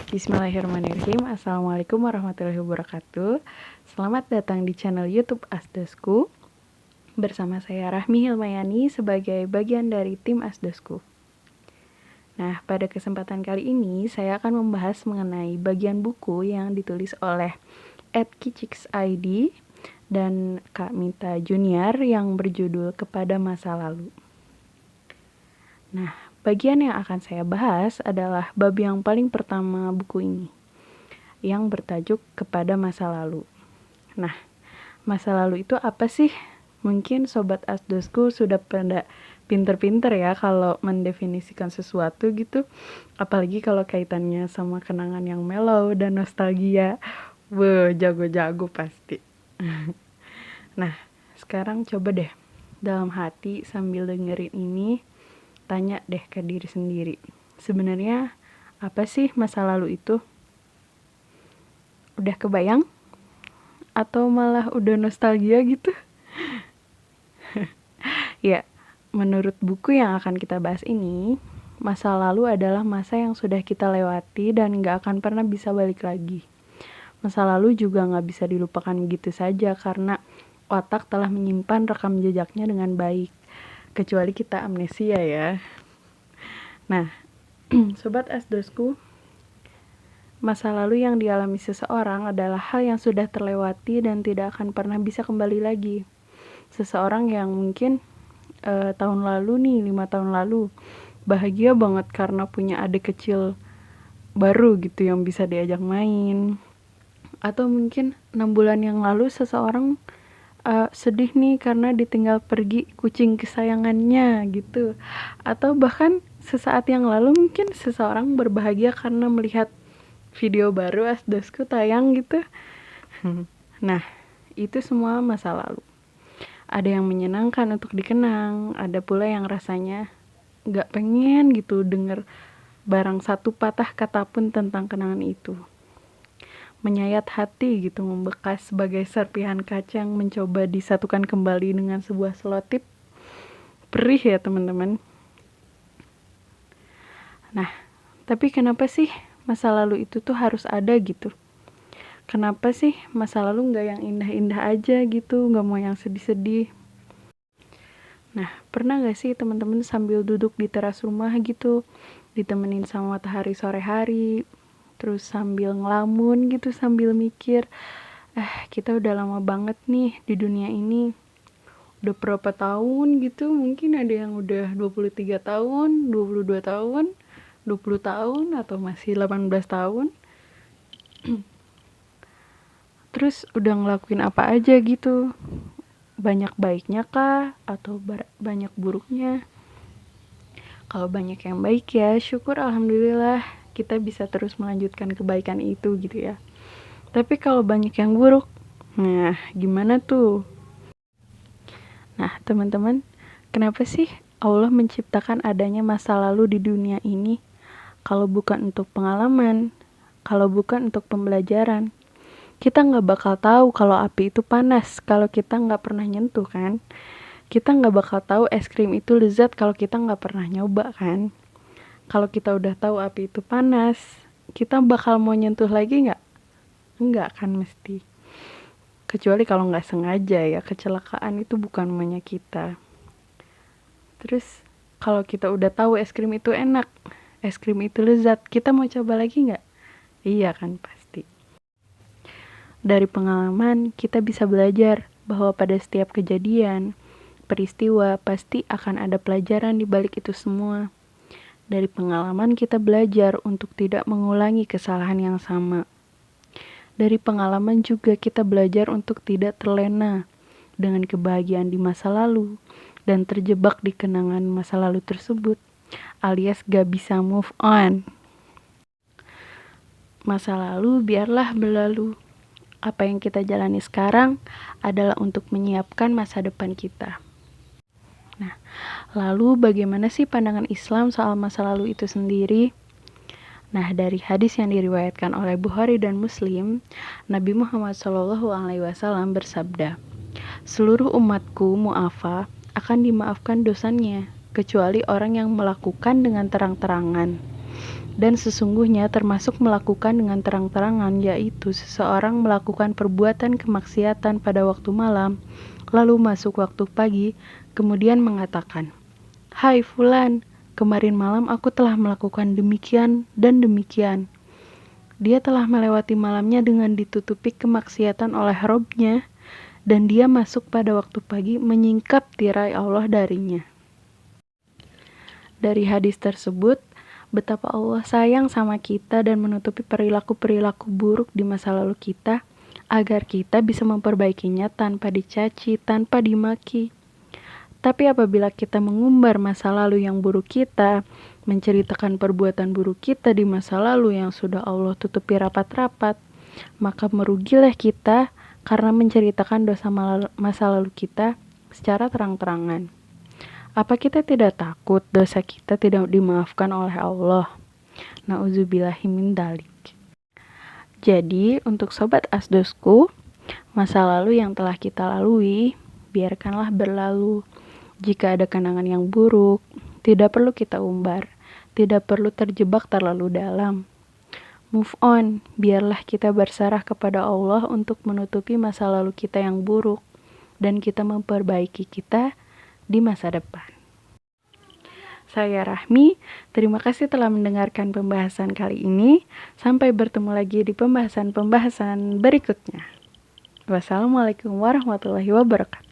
Bismillahirrahmanirrahim. Assalamualaikum warahmatullahi wabarakatuh. Selamat datang di channel YouTube Asdosku. Bersama saya Rahmi Hilmayani sebagai bagian dari tim Asdosku. Nah, pada kesempatan kali ini saya akan membahas mengenai bagian buku yang ditulis oleh @kicix_id dan Kak Mita Junior yang berjudul Kepada Masa Lalu. Nah, bagian yang akan saya bahas adalah bab yang paling pertama buku ini, yang bertajuk Kepada Masa Lalu. Nah, masa lalu itu apa sih? Mungkin Sobat Asdosku sudah pada pinter-pinter ya kalau mendefinisikan sesuatu gitu. Apalagi kalau kaitannya sama kenangan yang mellow dan nostalgia. Wah, jago-jago pasti. Nah, sekarang coba deh dalam hati sambil dengerin ini, tanya deh ke diri sendiri. Sebenarnya apa sih masa lalu itu? Udah kebayang? Atau malah udah nostalgia gitu? Ya, menurut buku yang akan kita bahas ini, masa lalu adalah masa yang sudah kita lewati dan gak akan pernah bisa balik lagi. Masa lalu juga gak bisa dilupakan begitu saja karena otak telah menyimpan rekam jejaknya dengan baik. Kecuali kita amnesia ya. Nah, Sobat Asdosku, masa lalu yang dialami seseorang adalah hal yang sudah terlewati dan tidak akan pernah bisa kembali lagi. Seseorang yang mungkin tahun lalu nih, 5 tahun lalu, bahagia banget karena punya adik kecil baru gitu yang bisa diajak main. Atau mungkin 6 bulan yang lalu seseorang sedih nih karena ditinggal pergi kucing kesayangannya gitu. Atau bahkan sesaat yang lalu mungkin seseorang berbahagia karena melihat video baru Asdosku tayang gitu. Nah, itu semua masa lalu. Ada yang menyenangkan untuk dikenang, ada pula yang rasanya gak pengen gitu denger barang satu patah kata pun tentang kenangan itu. Menyayat hati gitu, membekas sebagai serpihan kaca yang mencoba disatukan kembali dengan sebuah selotip. Perih ya teman-teman. Nah, tapi kenapa sih masa lalu itu tuh harus ada gitu? Kenapa sih masa lalu gak yang indah-indah aja gitu, gak mau yang sedih-sedih? Nah, pernah gak sih teman-teman sambil duduk di teras rumah gitu, ditemenin sama matahari sore hari, terus sambil ngelamun gitu, sambil mikir, kita udah lama banget nih di dunia ini. Udah berapa tahun gitu, mungkin ada yang udah 23 tahun, 22 tahun, 20 tahun, atau masih 18 tahun. Terus udah ngelakuin apa aja gitu. Banyak baiknya kah? Atau banyak buruknya? Kalau banyak yang baik ya, syukur alhamdulillah kita bisa terus melanjutkan kebaikan itu gitu ya. Tapi kalau banyak yang buruk, nah gimana tuh? Nah teman-teman, kenapa sih Allah menciptakan adanya masa lalu di dunia ini? Kalau bukan untuk pengalaman, kalau bukan untuk pembelajaran, kita gak bakal tahu kalau api itu panas kalau kita gak pernah nyentuh kan. Kita gak bakal tahu es krim itu lezat kalau kita gak pernah nyoba kan. Kalau kita udah tahu api itu panas, kita bakal mau nyentuh lagi gak? Enggak kan mesti. Kecuali kalau gak sengaja ya, kecelakaan itu bukan maunya kita. Terus kalau kita udah tahu es krim itu enak, es krim itu lezat, kita mau coba lagi gak? Iya kan pasti. Dari pengalaman kita bisa belajar bahwa pada setiap kejadian, peristiwa pasti akan ada pelajaran di balik itu semua. Dari pengalaman kita belajar untuk tidak mengulangi kesalahan yang sama. Dari pengalaman juga kita belajar untuk tidak terlena dengan kebahagiaan di masa lalu dan terjebak di kenangan masa lalu tersebut, alias gak bisa move on. Masa lalu biarlah berlalu. Apa yang kita jalani sekarang adalah untuk menyiapkan masa depan kita. Nah, lalu bagaimana sih pandangan Islam soal masa lalu itu sendiri? Nah, dari hadis yang diriwayatkan oleh Bukhari dan Muslim, Nabi Muhammad SAW bersabda, "Seluruh umatku mu'afa akan dimaafkan dosanya, kecuali orang yang melakukan dengan terang-terangan Dan sesungguhnya termasuk melakukan dengan terang-terangan, yaitu seseorang melakukan perbuatan kemaksiatan pada waktu malam, lalu masuk waktu pagi, kemudian mengatakan, "Hai Fulan, kemarin malam aku telah melakukan demikian dan demikian." Dia telah melewati malamnya dengan ditutupi kemaksiatan oleh Robnya, dan dia masuk pada waktu pagi menyingkap tirai Allah darinya. Dari hadis tersebut, betapa Allah sayang sama kita dan menutupi perilaku-perilaku buruk di masa lalu kita, agar kita bisa memperbaikinya tanpa dicaci, tanpa dimaki. Tapi apabila kita mengumbar masa lalu yang buruk kita, menceritakan perbuatan buruk kita di masa lalu yang sudah Allah tutupi rapat-rapat, maka merugilah kita karena menceritakan dosa masa lalu kita secara terang-terangan. Apa kita tidak takut dosa kita tidak dimaafkan oleh Allah? Na'udzubillahi min dzalik. Jadi, untuk sobat asdosku, masa lalu yang telah kita lalui, biarkanlah berlalu. Jika ada kenangan yang buruk, tidak perlu kita umbar, tidak perlu terjebak terlalu dalam. Move on, biarlah kita berserah kepada Allah untuk menutupi masa lalu kita yang buruk, dan kita memperbaiki kita di masa depan. Saya Rahmi, terima kasih telah mendengarkan pembahasan kali ini. Sampai bertemu lagi di pembahasan-pembahasan berikutnya. Wassalamualaikum warahmatullahi wabarakatuh.